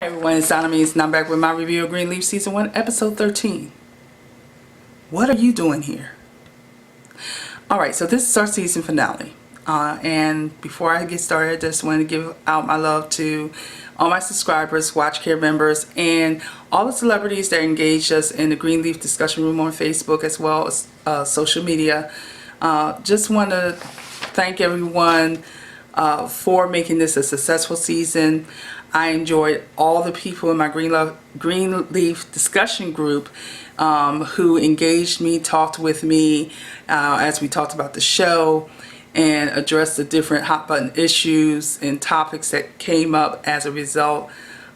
Hey everyone, it's Donna, and I'm back with my review of Greenleaf Season 1, Episode 13. What are you doing here? Alright, so this is our season finale. And before I get started, I just want to give out my love to all my subscribers, Watch Care members, and all the celebrities that engaged us in the Greenleaf discussion room on Facebook as well as social media. Just want to thank everyone for making this a successful season. I enjoyed all the people in my Greenleaf discussion group who engaged me, talked with me as we talked about the show and addressed the different hot button issues and topics that came up as a result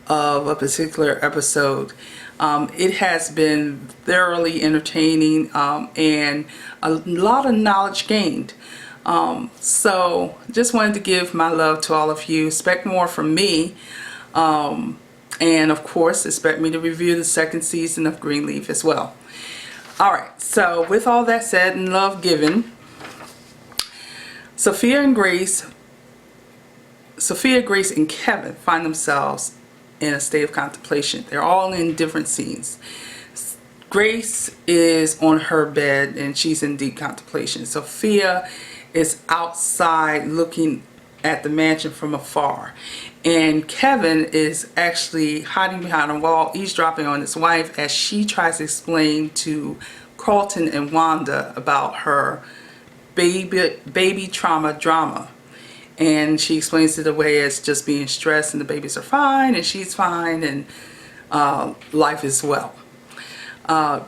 of a particular episode. It has been thoroughly entertaining and a lot of knowledge gained. So just wanted to give my love to all of you. Expect more from me. And of course expect me to review the second season of Greenleaf as well. Alright, so with all that said and love given, Sophia, Grace, and Kevin find themselves in a state of contemplation. They're all in different scenes. Grace is on her bed and she's in deep contemplation. Sophia is outside looking at the mansion from afar, and Kevin is actually hiding behind a wall, eavesdropping on his wife as she tries to explain to Carlton and Wanda about her baby trauma drama. And she explains it away as just being stressed, and the babies are fine and she's fine, and life is well.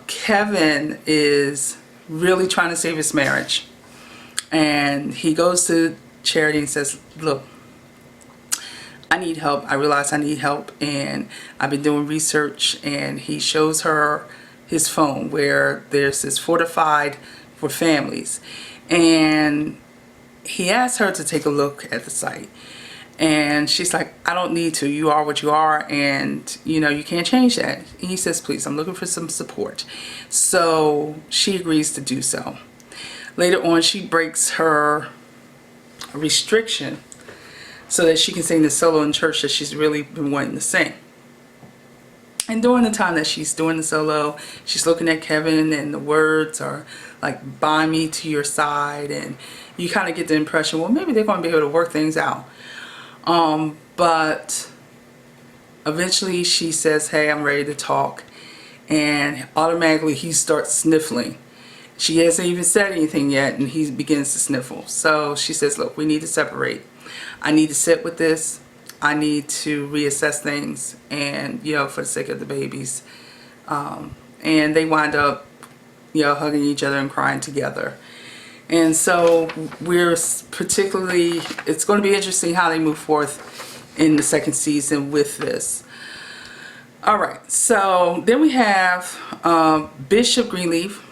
Kevin is really trying to save his marriage, and he goes to Charity and says, look, I need help. I realize I need help, and I've been doing research. And he shows her his phone where there's this fortified for families, and he asks her to take a look at the site, and she's like, I don't need to. You are what you are, and you can't change that. And he says, please, I'm looking for some support. So she agrees to do so. Later on, she breaks her restriction so that she can sing the solo in church that she's really been wanting to sing. And during the time that she's doing the solo, she's looking at Kevin, and the words are like, bind me to your side, and you kind of get the impression, well, maybe they're going to be able to work things out. But eventually she says, hey, I'm ready to talk, and automatically he starts sniffling. She hasn't even said anything yet, and he begins to sniffle. So she says, look, we need to separate. I need to sit with this. I need to reassess things, and for the sake of the babies. And they wind up hugging each other and crying together. And so it's going to be interesting how they move forth in the second season with this. Alright, so then we have Bishop Greenleaf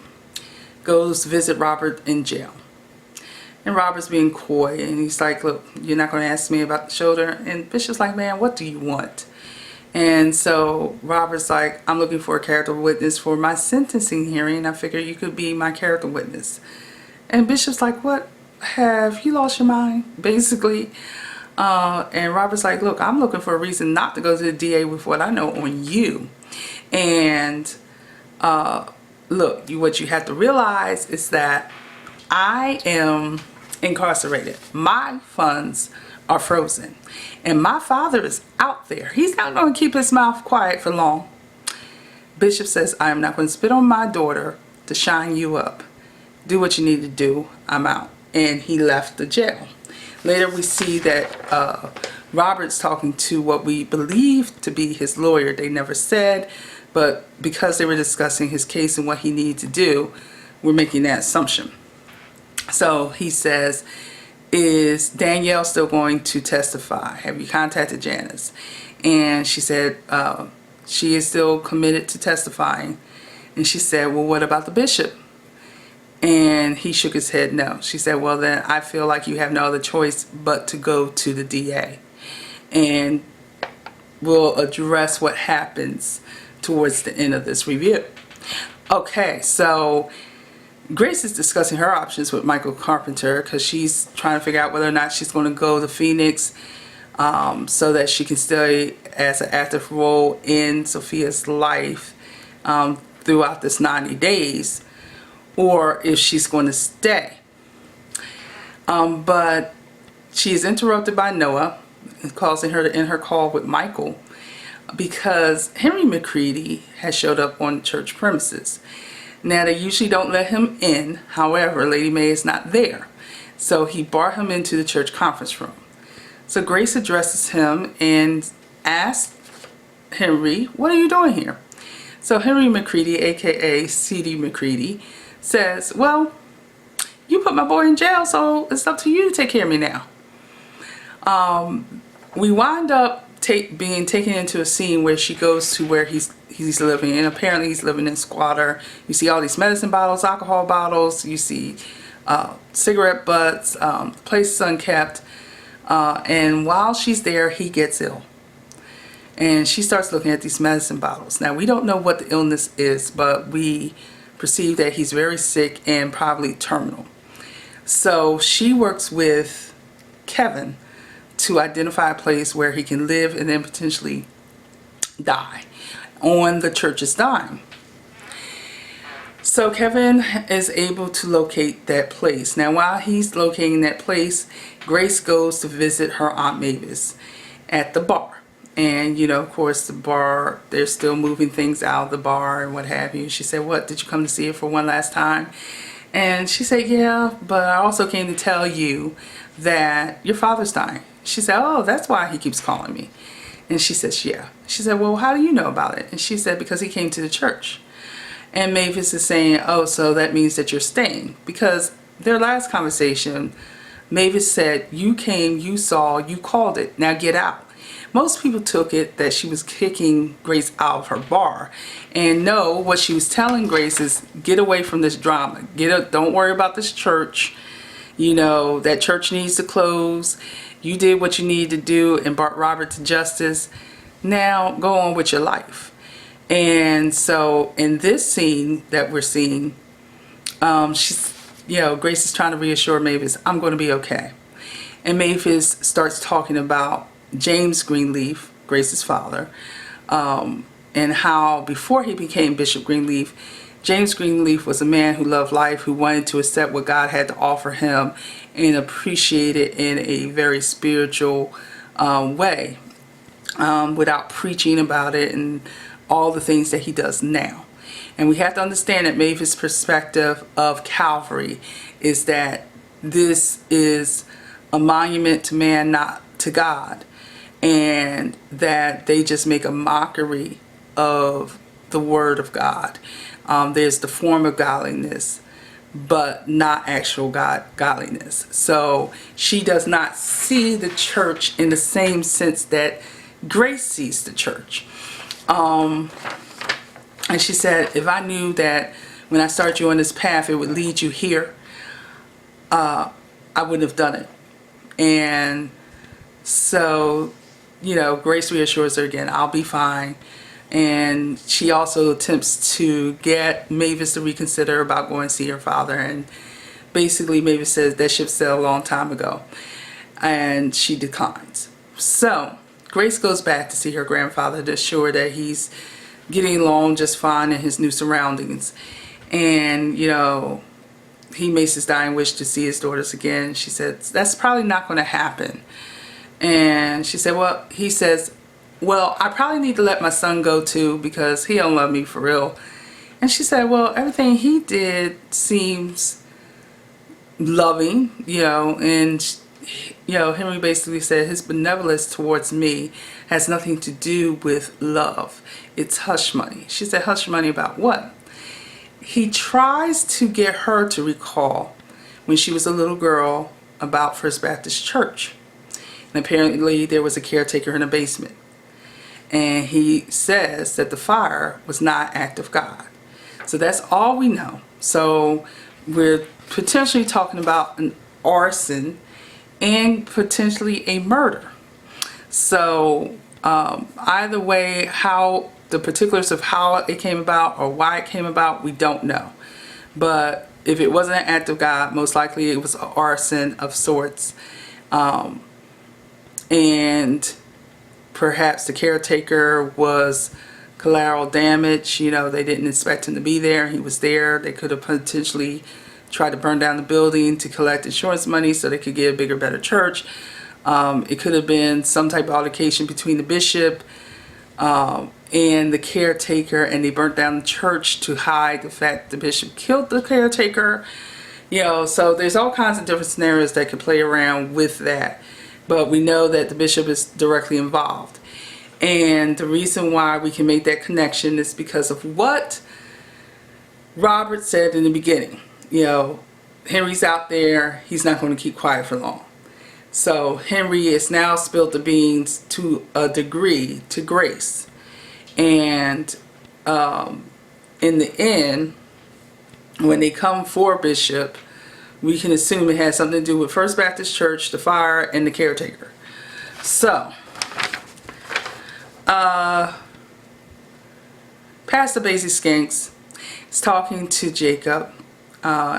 goes to visit Robert in jail. And Robert's being coy, and he's like, look, you're not going to ask me about the shoulder. And Bishop's like, man, what do you want? And so Robert's like, I'm looking for a character witness for my sentencing hearing. I figure you could be my character witness. And Bishop's like, what? Have you lost your mind? Basically. And Robert's like, look, I'm looking for a reason not to go to the DA with what I know on you. And look, what you have to realize is that I am incarcerated. My funds are frozen, and my father is out there. He's not going to keep his mouth quiet for long. Bishop says, I am not going to spit on my daughter to shine you up. Do what you need to do. I'm out. And he left the jail. Later we see that Robert's talking to what we believe to be his lawyer. They never said, but because they were discussing his case and what he needed to do, we're making that assumption. So he says, is Danielle still going to testify? Have you contacted Janice? And she said she is still committed to testifying. And she said, well, what about the bishop? And he shook his head no. She said, well, then I feel like you have no other choice but to go to the DA. And we'll address what happens towards the end of this review. Okay, so Grace is discussing her options with Michael Carpenter because she's trying to figure out whether or not she's going to go to Phoenix so that she can stay as an active role in Sophia's life throughout this 90 days, or if she's going to stay. But she is interrupted by Noah, causing her to end her call with Michael, because Henry McCready has showed up on church premises. Now, they usually don't let him in. However, Lady Mae is not there. So he brought him into the church conference room. So Grace addresses him and asks Henry, "What are you doing here?" So Henry McCready, aka C.D. McCready, says, "Well, you put my boy in jail, so it's up to you to take care of me now." We wind up being taken into a scene where she goes to where he's living, and apparently he's living in squatter. You see all these medicine bottles, alcohol bottles, you see cigarette butts, the place is unkept, and while she's there, he gets ill. And she starts looking at these medicine bottles. Now, we don't know what the illness is, but we perceive that he's very sick and probably terminal. So she works with Kevin to identify a place where he can live and then potentially die on the church's dime. So Kevin is able to locate that place. Now, while he's locating that place, Grace goes to visit her Aunt Mavis at the bar. And, you know, of course, the bar, they're still moving things out of the bar and what have you. She said, "What, did you come to see it for one last time?" And she said, "Yeah, but I also came to tell you that your father's dying." She said, "Oh, that's why he keeps calling me." And she says, "Yeah." She said, "Well, how do you know about it?" And she said, "Because he came to the church." And Mavis is saying, "Oh, so that means that you're staying." Because their last conversation, Mavis said, "You came, you saw, you called it, now get out." Most people took it that she was kicking Grace out of her bar. And no, what she was telling Grace is, get away from this drama. Don't worry about this church. You know, that church needs to close. You did what you needed to do and brought Robert to justice. Now go on with your life. And so in this scene that we're seeing, she's, you know, Grace is trying to reassure Mavis, "I'm going to be okay." And Mavis starts talking about James Greenleaf, Grace's father, and how before he became Bishop Greenleaf, James Greenleaf was a man who loved life, who wanted to accept what God had to offer him and appreciate it in a very spiritual way, without preaching about it and all the things that he does now. And we have to understand that Mavis' perspective of Calvary is that this is a monument to man, not to God, and that they just make a mockery of the Word of God. There's the form of godliness, but not actual godliness. So she does not see the church in the same sense that Grace sees the church. And she said, "If I knew that when I start you on this path it would lead you here, I wouldn't have done it." And so, you know, Grace reassures her again, "I'll be fine." And she also attempts to get Mavis to reconsider about going to see her father. And basically Mavis says that ship sailed a long time ago. And she declines. So Grace goes back to see her grandfather to assure that he's getting along just fine in his new surroundings. And, you know, he makes his dying wish to see his daughters again. She said, "That's probably not going to happen." And she said, "Well," he says, "Well, I probably need to let my son go too because he don't love me for real." And she said, "Well, everything he did seems loving, you know," and, you know, Henry basically said his benevolence towards me has nothing to do with love. It's hush money. She said, "Hush money about what?" He tries to get her to recall when she was a little girl about First Baptist Church. And apparently there was a caretaker in the basement. And he says that the fire was not act of God. So that's all we know. So we're potentially talking about an arson and potentially a murder. So either way, how the particulars of how it came about or why it came about, we don't know. But if it wasn't an act of God, most likely it was an arson of sorts. and perhaps the caretaker was collateral damage. You know, they didn't expect him to be there. He was there. They could have potentially tried to burn down the building to collect insurance money so they could get a bigger, better church. It could have been some type of altercation between the bishop and the caretaker, and they burnt down the church to hide the fact the bishop killed the caretaker. You know, so there's all kinds of different scenarios that could play around with that. But we know that the bishop is directly involved. And the reason why we can make that connection is because of what Robert said in the beginning. You know, Henry's out there. He's not going to keep quiet for long. So Henry has now spilled the beans to a degree to Grace. And in the end, when they come for Bishop, we can assume it has something to do with First Baptist Church, the fire, and the caretaker. So, Pastor Basie Skanks is talking to Jacob.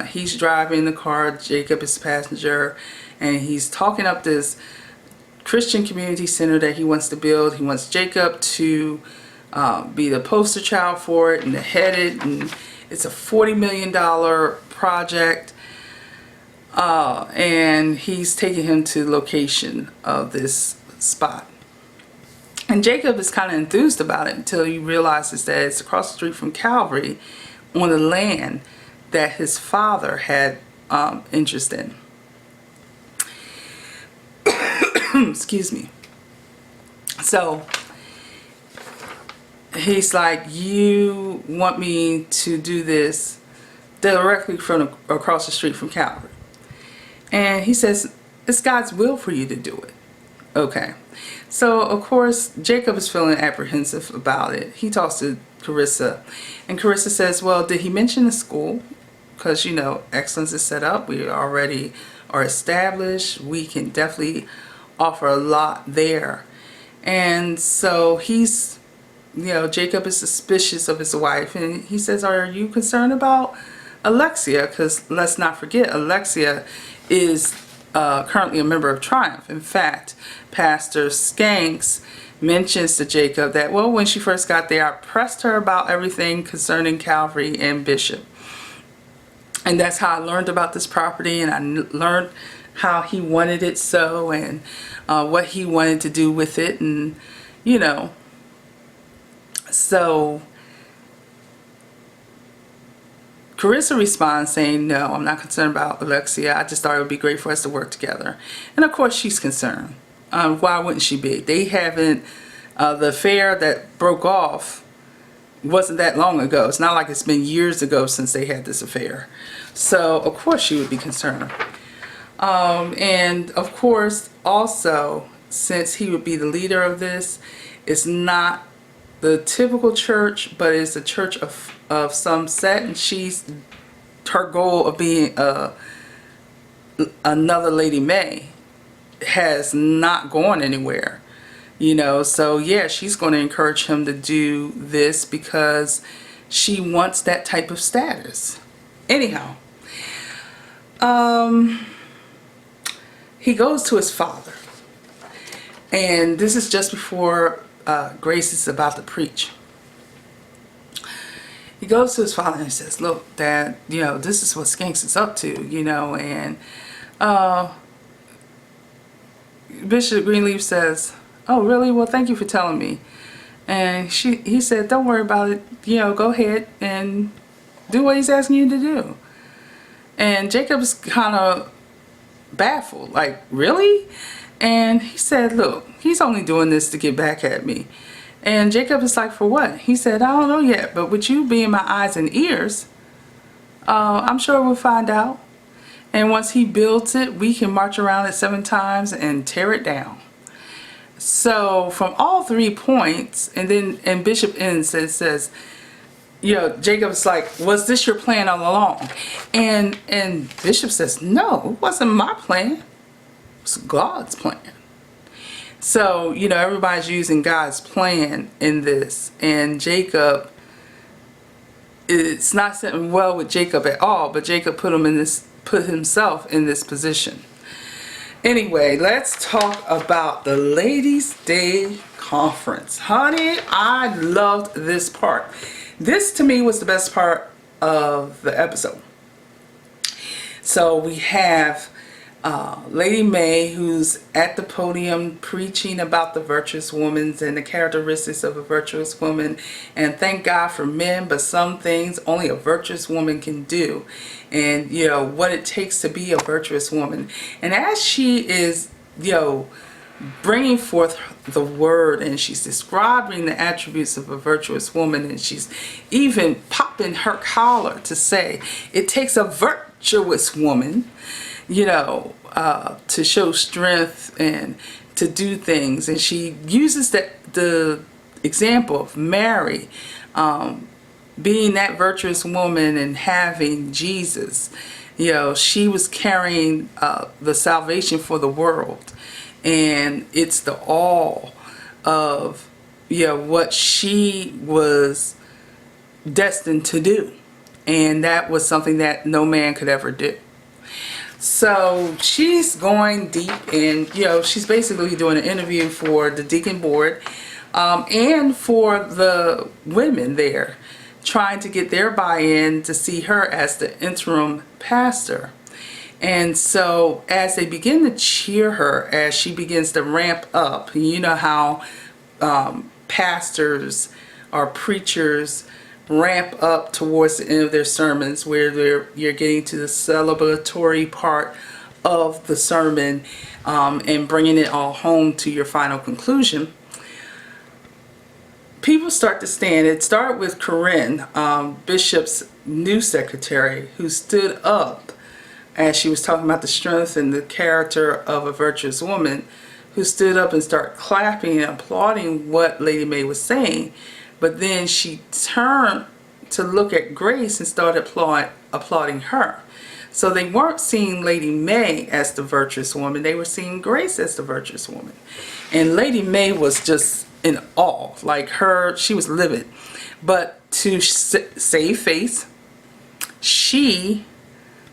He's driving the car. Jacob is the passenger. And he's talking up this Christian community center that he wants to build. He wants Jacob to be the poster child for it and to head it. And it's a $40 million project. And he's taking him to the location of this spot. And Jacob is kind of enthused about it until he realizes that it's across the street from Calvary on the land that his father had interest in. Excuse me. So he's like, you want me to do this directly from across the street from Calvary? And he says, it's God's will for you to do it. Okay. So, of course, Jacob is feeling apprehensive about it. He talks to Carissa. And Carissa says, well, did he mention the school? Because, you know, excellence is set up. We already are established. We can definitely offer a lot there. And so he's, you know, Jacob is suspicious of his wife. And he says, are you concerned about Alexia? Because let's not forget, Alexia is currently a member of Triumph. In fact, Pastor Skanks mentions to Jacob that, well, when she first got there, I pressed her about everything concerning Calvary and Bishop. And that's how I learned about this property, and I learned how he wanted it so, and what he wanted to do with it, and, you know. So Carissa responds saying, no, I'm not concerned about Alexia. I just thought it would be great for us to work together. And of course she's concerned. Why wouldn't she be? They haven't, the affair that broke off wasn't that long ago. It's not like it's been years ago since they had this affair. So of course she would be concerned. And of course also, since he would be the leader of this, it's not the typical church, but it's a church of some set, and her goal of being another Lady May has not gone anywhere, you know. So yeah, she's going to encourage him to do this because she wants that type of status. Anyhow, he goes to his father, and this is just before Grace is about to preach. He goes to his father and he says, look, Dad, you know, this is what Skanks is up to, you know. And Bishop Greenleaf says, oh, really? Well, thank you for telling me. And he said, don't worry about it. You know, go ahead and do what he's asking you to do. And Jacob's kind of baffled, like, really? And he said, look, he's only doing this to get back at me. And Jacob is like, for what? He said, I don't know yet, but with you being my eyes and ears, I'm sure we'll find out. And once he builds it, we can march around it 7 times and tear it down. So from all 3 points, and Bishop ends and says, you know, Jacob's like, was this your plan all along? And Bishop says, no, it wasn't my plan. It's God's plan. So, you know, everybody's using God's plan in this. And Jacob, it's not sitting well with Jacob at all, but Jacob put himself in this position. Anyway, let's talk about the Ladies' Day Conference. Honey, I loved this part. This to me was the best part of the episode. So we have Lady May, who's at the podium preaching about the virtuous woman and the characteristics of a virtuous woman, and thank God for men, but some things only a virtuous woman can do, and you know what it takes to be a virtuous woman. And as she is, you know, bringing forth the word, and she's describing the attributes of a virtuous woman, and she's even popping her collar to say it takes a virtuous woman, you know, to show strength and to do things. And she uses the example of Mary being that virtuous woman and having Jesus. You know, she was carrying the salvation for the world, and it's the all of, you know, what she was destined to do, and that was something that no man could ever do. So she's going deep, and you know, she's basically doing an interview for the deacon board and for the women there, trying to get their buy-in to see her as the interim pastor. And so as they begin to cheer her as she begins to ramp up, you know how pastors or preachers ramp up towards the end of their sermons, where you're getting to the celebratory part of the sermon and bringing it all home to your final conclusion. People start to stand. It started with Corinne, Bishop's new secretary, who stood up as she was talking about the strength and the character of a virtuous woman, who stood up and started clapping and applauding what Lady May was saying. But then she turned to look at Grace and started applauding her. So they weren't seeing Lady May as the virtuous woman, they were seeing Grace as the virtuous woman. And Lady May was just in awe, like she was livid. But to save face, she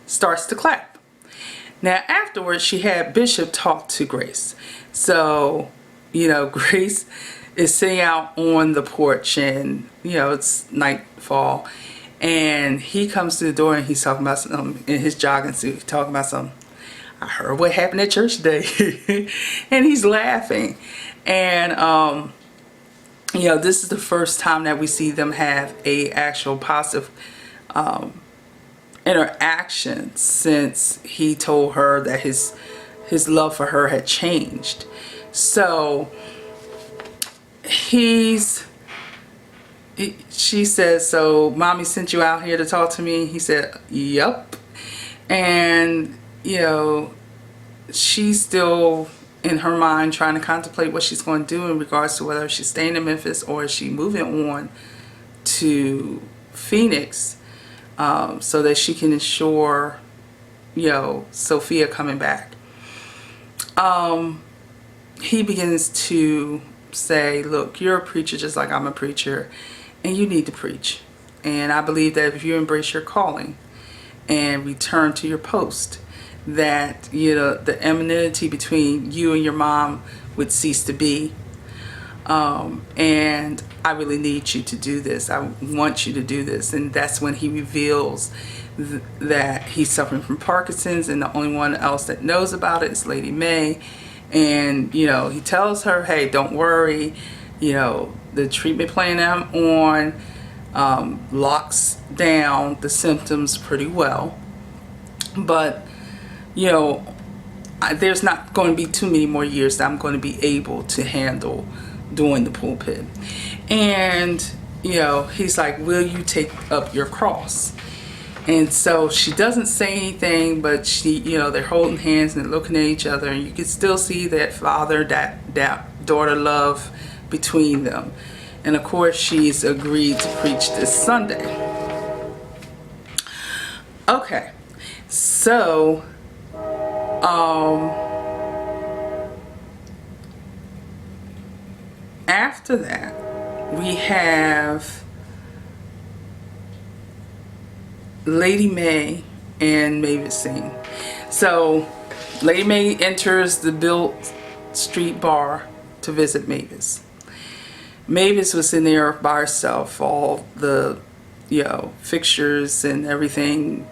starts to clap. Now afterwards, she had Bishop talk to Grace. So, you know, Grace is sitting out on the porch, and you know, it's nightfall, and he comes to the door and he's talking about something in his jogging suit, talking about something. I heard what happened at church today. And he's laughing. And you know, this is the first time that we see them have a actual positive interaction since he told her that his love for her had changed. So she says, so mommy sent you out here to talk to me? He said, yep. And you know, she's still in her mind trying to contemplate what she's going to do in regards to whether she's staying in Memphis or is she moving on to Phoenix, so that she can ensure, you know, Sophia coming back. He begins to say, look, you're a preacher just like I'm a preacher, and you need to preach. And I believe that if you embrace your calling and return to your post, that, you know, the enmity between you and your mom would cease to be. And I really need you to do this. I want you to do this. And that's when he reveals that he's suffering from Parkinson's, and the only one else that knows about it is Lady May. And you know, he tells her, hey, don't worry, you know, the treatment plan I'm on locks down the symptoms pretty well, but you know, there's not going to be too many more years that I'm going to be able to handle doing the pulpit. And you know, he's like, will you take up your cross? And so she doesn't say anything, but she, you know, they're holding hands and looking at each other, and you can still see that father-daughter love between them. And of course, she's agreed to preach this Sunday. Okay, so after that, we have Lady May and Mavis sing. So Lady Mae enters the Bill Street bar to visit Mavis. Mavis was in there by herself. All the, fixtures and everything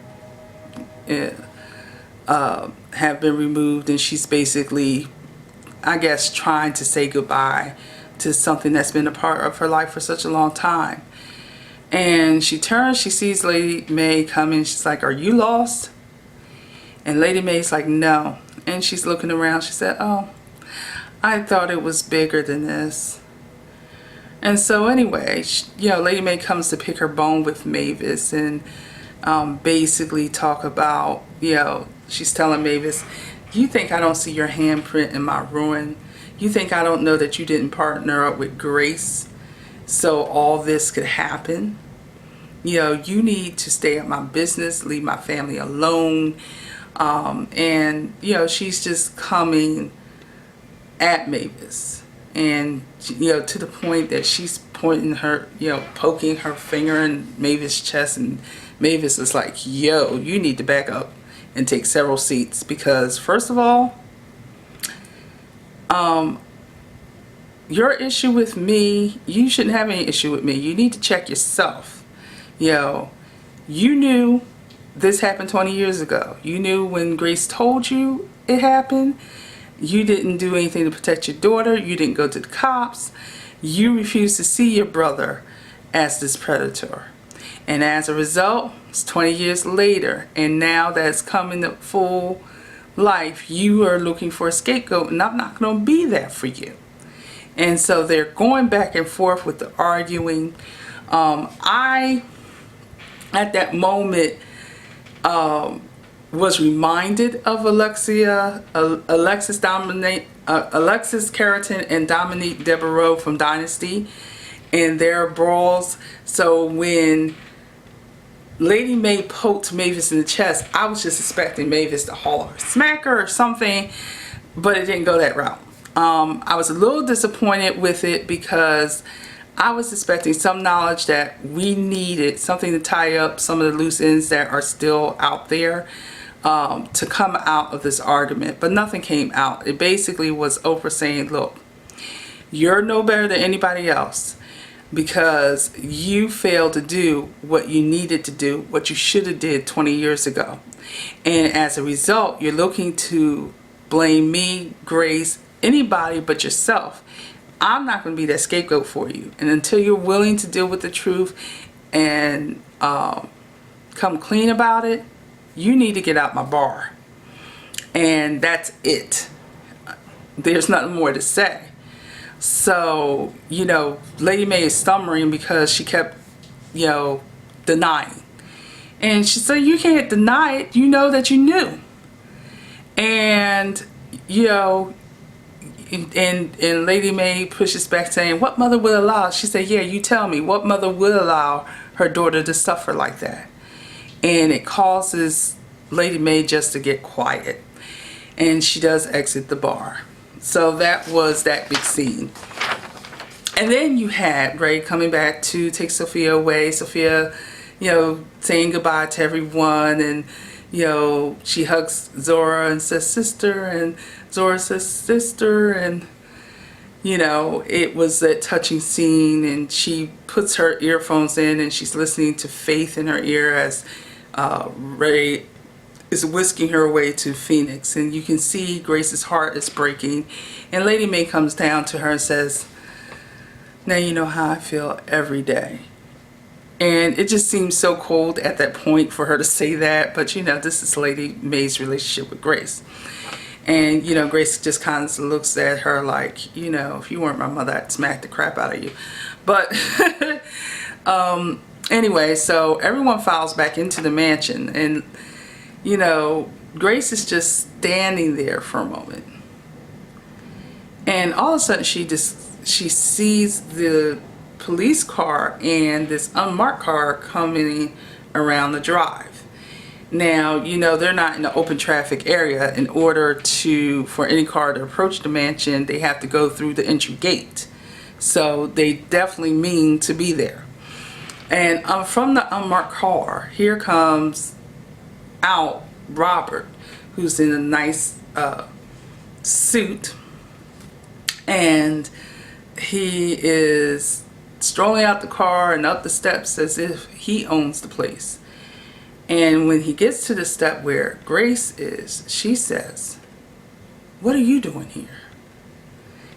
have been removed, and she's basically, I guess, trying to say goodbye to something that's been a part of her life for such a long time. And she turns, she sees Lady Mae coming. She's like, "Are you lost?" And Lady Mae's like, "No." And she's looking around. She said, "Oh, I thought it was bigger than this." And so anyway, Lady Mae comes to pick her bone with Mavis and basically talk about, she's telling Mavis, "You think I don't see your handprint in my ruin? You think I don't know that you didn't partner up with Grace so all this could happen? You need to stay at my business, leave my family alone." And she's just coming at Mavis, and to the point that she's pointing her, poking her finger in Mavis' chest, and Mavis is like, "Yo, you need to back up and take several seats, because first of all, your issue with me, you shouldn't have any issue with me. You need to check yourself. You knew this happened 20 years ago. You knew when Grace told you it happened. You didn't do anything to protect your daughter. You didn't go to the cops. You refused to see your brother as this predator. And as a result, it's 20 years later, and now that's coming to full life, you are looking for a scapegoat, and I'm not going to be there for you." And so they're going back and forth with the arguing. I, at that moment, was reminded of Alexis Carrington and Dominique Devereaux from Dynasty and their brawls. So when Lady Mae poked Mavis in the chest, I was just expecting Mavis to haul her, smack her or something, but it didn't go that route. I was a little disappointed with it because I was expecting some knowledge that we needed, something to tie up some of the loose ends that are still out there, to come out of this argument, but nothing came out. It basically was Oprah saying, "Look, you're no better than anybody else because you failed to do what you needed to do, what you should have did 20 years ago. And as a result, you're looking to blame me, Grace, anybody but yourself. I'm not going to be that scapegoat for you. And until you're willing to deal with the truth and come clean about it, you need to get out my bar." And that's it. There's nothing more to say. So, Lady Mae is stammering because she kept, denying. And she said, "You can't deny it. You know that you knew." And, and Lady Mae pushes back saying, "What mother would allow?" She said, "Yeah, you tell me. What mother would allow her daughter to suffer like that?" And it causes Lady Mae just to get quiet. And she does exit the bar. So that was that big scene. And then you had Ray coming back to take Sophia away. Sophia, saying goodbye to everyone. And, she hugs Zora and says, "Sister." And Zora says, "Sister." And, it was that touching scene. And she puts her earphones in and she's listening to Faith in her ear as Ray is whisking her away to Phoenix, and you can see Grace's heart is breaking. And Lady Mae comes down to her and says, "Now you know how I feel every day." And it just seems so cold at that point for her to say that, but this is Lady Mae's relationship with Grace. And Grace just kind of looks at her like, "If you weren't my mother, I'd smack the crap out of you." But anyway, so everyone files back into the mansion, and Grace is just standing there for a moment, and all of a sudden she sees the police car and this unmarked car coming around the drive. Now, they're not in the open traffic area. In order for any car to approach the mansion, they have to go through the entry gate. So they definitely mean to be there. And from the unmarked car, here comes out Robert, who's in a nice suit, and he is strolling out the car and up the steps as if he owns the place. And when he gets to the step where Grace is, she says, "What are you doing here?"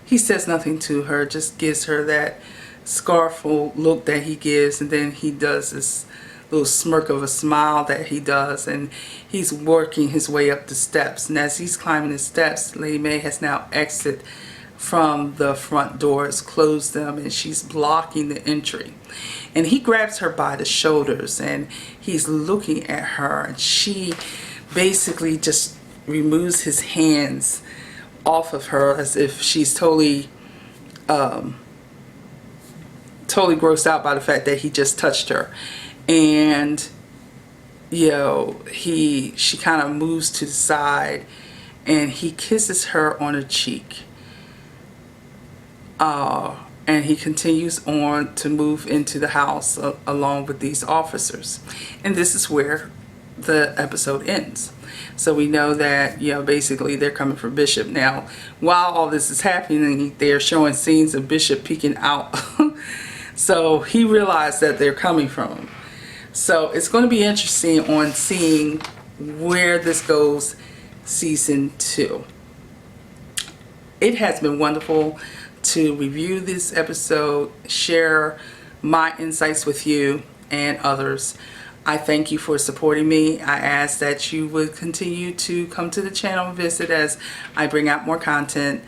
He says nothing to her, just gives her that scornful look that he gives, and then he does this little smirk of a smile that he does, and he's working his way up the steps. And as he's climbing the steps, Lady Mae has now exited from the front doors, closed them, and she's blocking the entry. And he grabs her by the shoulders and he's looking at her, and she basically just removes his hands off of her as if she's totally grossed out by the fact that he just touched her. And she kind of moves to the side and he kisses her on her cheek. And he continues on to move into the house along with these officers. And this is where the episode ends. So we know that, basically they're coming for Bishop. Now, while all this is happening, they're showing scenes of Bishop peeking out. So he realized that they're coming from him. So it's going to be interesting on seeing where this goes season 2. It has been wonderful to review this episode, share my insights with you and others. I thank you for supporting me. I ask that you would continue to come to the channel and visit as I bring out more content.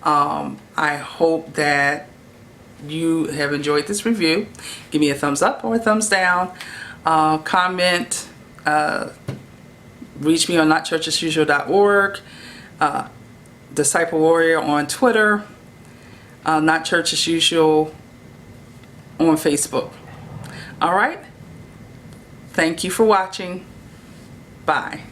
I hope that you have enjoyed this review. Give me a thumbs up or a thumbs down. Comment. Reach me on notchurchasyousual.org. Disciple Warrior on Twitter. Not Church as Usual on Facebook. Alright? Thank you for watching. Bye.